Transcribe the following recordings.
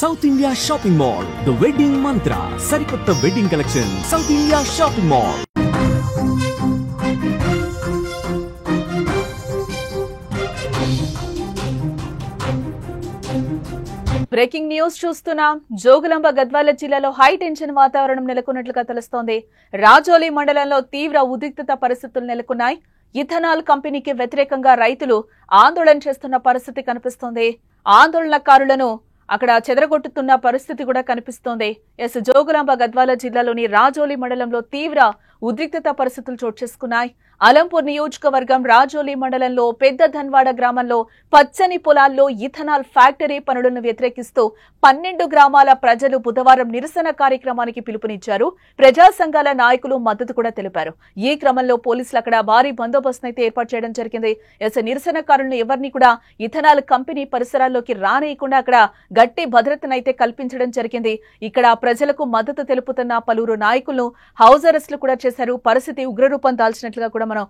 South India shopping mall, the wedding మంత్ర, సరికొత్త wedding collection, south India shopping mall. Breaking news చూస్తున్నాం. జోగులాంబ గద్వాల జిల్లాలో high tension వాతావరణం నెలకొన్నట్లుగా తెలుస్తోంది. రాజోలి మండలంలో తీవ్ర ఉద్రిక్తత పరిస్థితులు నెలకొన్నాయి. ఇథనాల్ కంపెనీకి వ్యతిరేకంగా రైతులు ఆందోళన చేస్తున్న పరిస్థితి కనిపిస్తోంది. ఆందోళనకారులను అక్కడ చెదరగొట్టుతున్న పరిస్థితి కూడా కనిపిస్తోంది. జోగులాంబ గద్వాల జిల్లాలోని రాజోలి మండలంలో తీవ్ర ఉద్రిక్తత పరిస్థితులు చోటు చేసుకున్నాయి. అలంపూర్ నియోజకవర్గం రాజోలి మండలంలో పెద్ద ధన్వాడ గ్రామంలో పచ్చని పొలాల్లో ఇథనాల్ ఫ్యాక్టరీ పనులను వ్యతిరేకిస్తూ 12 గ్రామాల ప్రజలు బుధవారం నిరసన కార్యక్రమానికి పిలుపునిచ్చారు. ప్రజా సంఘాల నాయకులు మద్దతు కూడా తెలిపారు. ఈ క్రమంలో పోలీసులు అక్కడ భారీ బందోబస్తును అయితే ఏర్పాటు చేయడం జరిగింది. నిరసనకారులను ఎవరిని కూడా ఇథనాల్ కంపెనీ పరిసరాల్లోకి రానియకుండా అక్కడ గట్టి భద్రతను అయితే కల్పించడం జరిగింది. ఇక్కడ ప్రజలకు మద్దతు తెలుపుతున్న పలువురు నాయకులను హౌస్ అరెస్టులు కూడా చేశారు. పరిస్థితి ఉగ్రరూపం దాల్చినట్లుగా కూడా మనం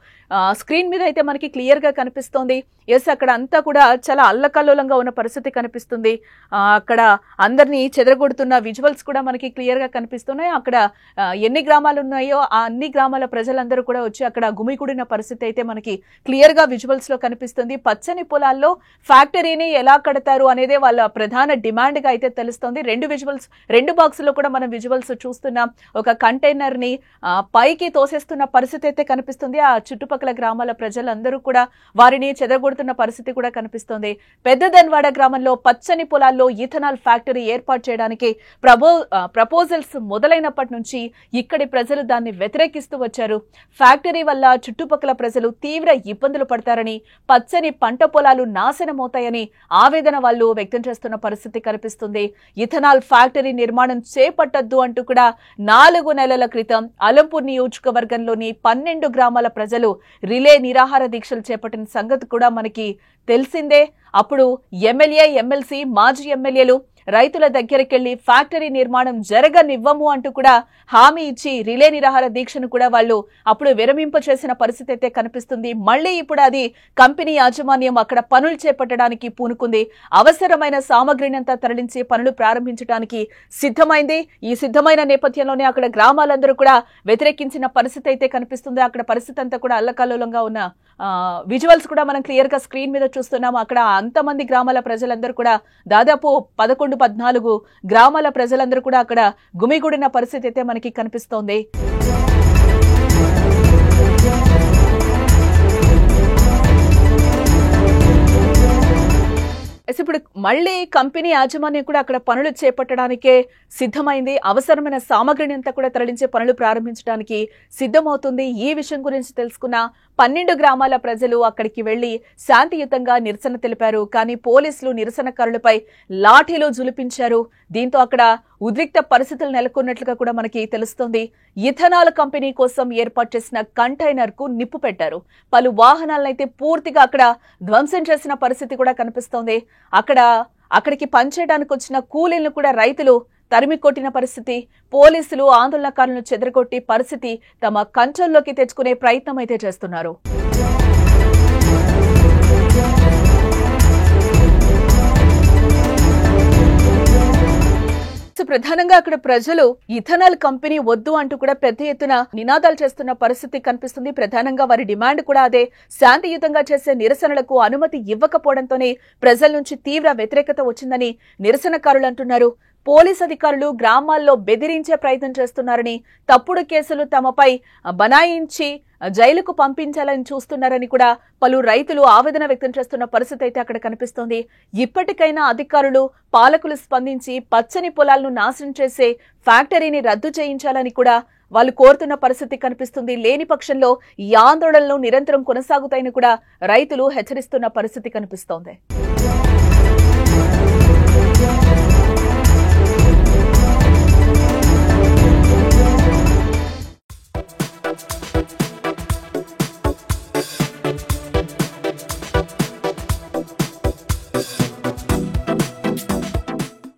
స్క్రీన్ మీద అయితే మనకి క్లియర్ గా కనిపిస్తోంది. అక్కడ అంతా కూడా చాలా అల్లకల్లోలంగా ఉన్న పరిస్థితి కనిపిస్తుంది. అక్కడ అందరినీ చెదరగొడుతున్న విజువల్స్ కూడా మనకి క్లియర్ గా కనిపిస్తున్నాయి. అక్కడ ఎన్ని గ్రామాలు ఉన్నాయో ఆ అన్ని గ్రామాల ప్రజలందరూ కూడా వచ్చి అక్కడ గుమికూడిన పరిస్థితి అయితే మనకి క్లియర్ గా విజువల్స్ లో కనిపిస్తుంది. పచ్చని పొలాల్లో ఫ్యాక్టరీని ఎలా కడతారు అనేదే వాళ్ళ ప్రధాన డిమాండ్ గా అయితే తెలుస్తోంది. రెండు బాక్సుల్లో కూడా మనం విజువల్స్ చూస్తున్నాం. ఒక కంటైనర్ ని పైకి తోసేస్తున్న పరిస్థితి అయితే కనిపిస్తుంది. ఆ చుట్టుపక్కల గ్రామాల ప్రజలందరూ కూడా వారిని చెదరగొడుతున్న పరిస్థితి కూడా కనిపిస్తోంది. పెద్ద ధన్వాడ గ్రామంలో పచ్చని పొలాల్లో ఇథనాల్ ఫ్యాక్టరీ ఏర్పాటు చేయడానికి ప్రపోజల్స్ మొదలైనప్పటి నుంచి ఇక్కడి ప్రజలు దాన్ని వ్యతిరేకిస్తూ వచ్చారు. ఫ్యాక్టరీ వల్ల చుట్టుపక్కల ప్రజలు తీవ్ర ఇబ్బందులు పడతారని, పచ్చని పంట పొలాలు నాశనమవుతాయని ఆవేదన వాళ్ళు వ్యక్తం చేస్తున్న పరిస్థితి కనిపిస్తుంది. ఇథనాల్ ఫ్యాక్టరీ నిర్మాణం చేపట్టద్దు అంటూ కూడా 4 నెలల క్రితం అలంపూర్ నియోజకవర్గంలోని 12 గ్రామాల ప్రజలు రిలే నిరాహార దీక్షలు చేపట్టిన సంగతి కూడా మనకి తెలిసిందే. అప్పుడు ఎమ్మెల్యే, ఎమ్మెల్సీ, మాజీ ఎమ్మెల్యేలు రైతుల దగ్గరికెళ్లి ఫ్యాక్టరీ నిర్మాణం జరగనివ్వము అంటూ కూడా హామీ ఇచ్చి రిలే నిరాహార దీక్షను కూడా వాళ్ళు అప్పుడు విరమింప చేసిన పరిస్థితి అయితే కనిపిస్తుంది. మళ్లీ ఇప్పుడు అది కంపెనీ యాజమాన్యం అక్కడ పనులు చేపట్టడానికి పూనుకుంది. అవసరమైన సామగ్రిని అంతా తరలించి పనులు ప్రారంభించడానికి సిద్ధమైంది. ఈ సిద్ధమైన నేపథ్యంలోనే అక్కడ గ్రామాలందరూ కూడా వ్యతిరేకించిన పరిస్థితి అయితే కనిపిస్తుంది. అక్కడ పరిస్థితి అంతా కూడా అల్లకల్లోలంగా ఉన్న విజువల్స్ కూడా మనం క్లియర్ గా స్క్రీన్ మీద చూస్తున్నాము. అక్కడ అంతమంది గ్రామాల ప్రజలందరూ కూడా దాదాపు 14 గ్రామాల ప్రజలందరూ కూడా అక్కడ గుమిగూడిన పరిస్థితి అయితే మనకి కనిపిస్తోంది. ఇప్పుడు మళ్లీ కంపెనీ యాజమాన్యం కూడా అక్కడ పనులు చేపట్టడానికే సిద్ధమైంది. అవసరమైన సామగ్రిని అంతా కూడా తరలించే పనులు ప్రారంభించడానికి సిద్ధమవుతుంది. ఈ విషయం గురించి తెలుసుకున్న 12 గ్రామాల ప్రజలు అక్కడికి వెళ్లి శాంతియుతంగా నిరసన తెలిపారు. కానీ పోలీసులు నిరసనకారులపై లాఠీలు జులిపించారు. దీంతో అక్కడ ఉద్రిక్త పరిస్థితులు నెలకొన్నట్లుగా కూడా మనకి తెలుస్తోంది. ఇథనాల్ కంపెనీ కోసం ఏర్పాటు చేసిన కంటైనర్ కు నిప్పు పెట్టారు. పలు వాహనాలనైతే పూర్తిగా అక్కడ ధ్వంసం చేసిన పరిస్థితి కూడా కనిపిస్తోంది. అక్కడికి పనిచేయడానికి వచ్చిన కూలీలను కూడా రైతులు తరిమి కొట్టిన పరిస్థితి. పోలీసులు ఆందోళనకారులను చెదరగొట్టి పరిస్థితి తమ కంట్రోల్లోకి తెచ్చుకునే ప్రయత్నం అయితే చేస్తున్నారు. ప్రధానంగా అక్కడ ప్రజలు ఇథనాల్ కంపెనీ వద్దు అంటూ కూడా పెద్ద ఎత్తున నినాదాలు చేస్తున్న పరిస్థితి కనిపిస్తుంది. ప్రధానంగా వారి డిమాండ్ కూడా అదే. శాంతియుతంగా చేసే నిరసనలకు అనుమతి ఇవ్వకపోవడంతోనే ప్రజల నుంచి తీవ్ర వ్యతిరేకత వచ్చిందని నిరసనకారులు అంటున్నారు. పోలీస్ అధికారులు గ్రామాల్లో బెదిరించే ప్రయత్నం చేస్తున్నారని, తప్పుడు కేసులు తమపై బనాయించి జైలుకు పంపించాలని చూస్తున్నారని కూడా పలు రైతులు ఆవేదన వ్యక్తం చేస్తున్న పరిస్థితి అయితే అక్కడ కనిపిస్తోంది. ఇప్పటికైనా అధికారులు, పాలకులు స్పందించి పచ్చని పొలాలను నాశనం చేసే ఫ్యాక్టరీని రద్దు చేయించాలని కూడా వాళ్ళు కోరుతున్న పరిస్థితి కనిపిస్తుంది. లేని పక్షంలో ఈ ఆందోళనలు నిరంతరం కొనసాగుతాయని కూడా రైతులు హెచ్చరిస్తున్న పరిస్థితి కనిపిస్తోంది.